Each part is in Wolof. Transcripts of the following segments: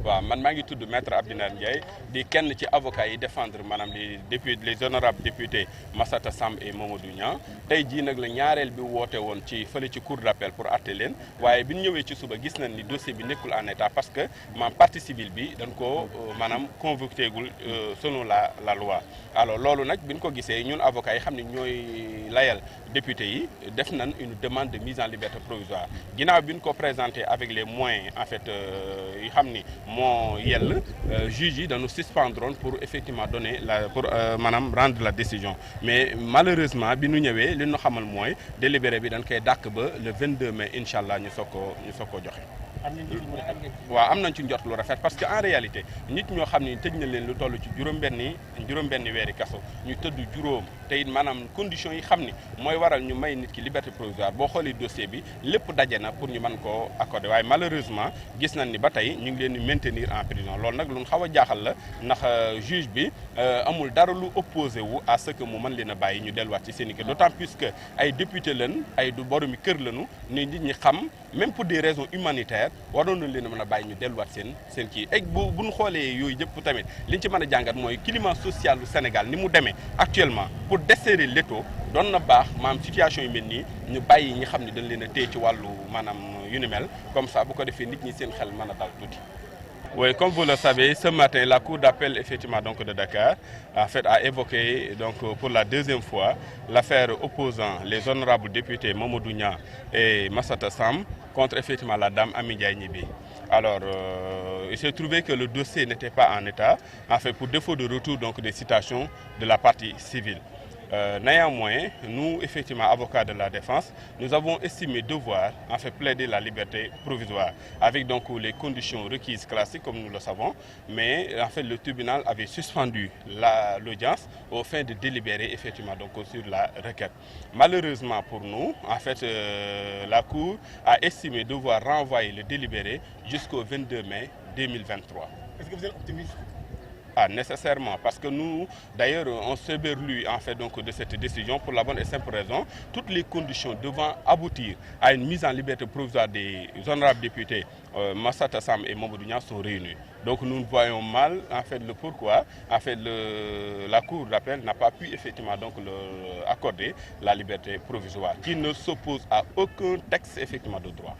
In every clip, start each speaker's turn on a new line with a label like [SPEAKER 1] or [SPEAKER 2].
[SPEAKER 1] waaw man maa ngi tudd maître Abdinar Ndiaye di kenn ci avocat yi défendre maanaam les honorables députés Massata Samb et Mamadou Niang tey jii nag la ñaareel bi woote woon ci fële ci cour d'appel pour atte leen waaye bi ñu ñëwee ci suba gis nañ ni dossier bi nekkul en état parce que maanaam partie civile bi dañ ko maanaam convoqué gul selon la loi. alors loolu nag bi ñu ko gisee ñun avocats yi xam ne ñooy layal député yi def nañ une demande de mise en liberté provisoire ginnaaw bi ñu ko présenté avec les moyens en fait yi xam ni moo yell juge yi dañu suspendroon pour effectivement donner pour maanaam rendre la décision mais malheureusement bi ñu ñëwee li ñu xamal mooy délibéré bi dañ koy dàkk ba le 22 mai incha allah ñu soog koo joxe. waaw am nañ ci njort lu rafet parce que en réalité nit ñoo xam ni tëj na leen lu toll ci juróom-benni weeri kaso ñu tëdd juróom te it maanaam conditions yi xam ni mooy waral ñu may nit ki liberté provisoire boo xoolee dossier bi lépp daje na pour ñu mën koo accorder waaye malheureusement gis nañ ni ba tey ñu ngi leen di maintenir en prison loolu nag lu xaw a jaaxal la ndax juge bi amul dara lu opposé wu à ce que mu mën leen a bàyyi ñu delluwaat ci seen i kër d'autant plus que ay député lañ ay du boromi kër lañu ni nit ñi xam même pour des raisons humanitaires waroon nañ leen a mën a bàyyi ñu delluwaat seen kii egg bu ñu xoolee yooyu yëpp tamit liñ ci mën a jàngat mooy climat social du Sénégal ni mu demee actuellement pour desserrer l'étau doon na baax maanaam situation yu mel nii ñu bàyyi ñi xam ne dañ leen a téye ci wàllu maanaam yu ni mel comme ça bu ko defee nit ñi seen xel mën a dal tuuti. Oui, comme vous le savez, ce matin, la Cour d'appel effectivement donc de Dakar en fait a évoqué donc pour la deuxième fois l'affaire opposant les honorables députés Mamadou Niang et Massata Samb contre effectivement la dame Amy Ndiaye Gniby. Alors, il s'est trouvé que le dossier n'était pas en état, en fait pour défaut de retour donc des citations de la partie civile. Néanmoins, nous, effectivement, avocats de la défense, nous avons estimé devoir en fait plaider la liberté provisoire avec donc les conditions requises classiques comme nous le savons, mais en fait le tribunal avait suspendu l'audience au fin de délibérer effectivement donc sur la requête. Malheureusement pour nous, en fait, la Cour a estimé devoir renvoyer le délibéré jusqu'au 22 mai 2023.
[SPEAKER 2] Est-ce que vous êtes optimiste?
[SPEAKER 1] Ah, nécessairement, parce que nous, d'ailleurs, on s'éberlue en fait donc de cette décision pour la bonne et simple raison. Toutes les conditions devant aboutir à une mise en liberté provisoire des honorables députés Massata Samb et Mamadou Niang sont réunies. Donc nous voyons mal en fait le pourquoi en fait la Cour d'appel n'a pas pu effectivement donc accorder la liberté provisoire, qui ne s'oppose à aucun texte effectivement de droit.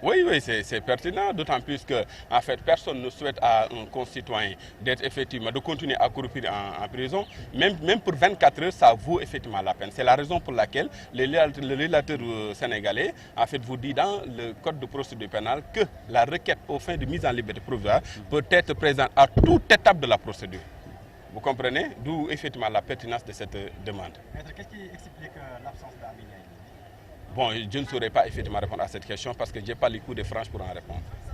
[SPEAKER 1] Oui, c'est pertinent, d'autant plus que en fait, personne ne souhaite à un concitoyen d'être effectivement, de continuer à croupir en prison. Même pour 24 heures, ça vaut effectivement la peine. C'est la raison pour laquelle le législateur sénégalais en fait, vous dit dans le code de procédure pénale que la requête aux fins de mise en liberté provisoire peut être présente à toute étape de la procédure. Vous comprenez? D'où effectivement la pertinence de cette demande.
[SPEAKER 2] Maître, qu'est-ce qui explique l'absence d'Amy Ndiaye?
[SPEAKER 1] Bon, je ne saurais pas effectivement répondre à cette question parce que je n'ai pas les coups de franche pour en répondre.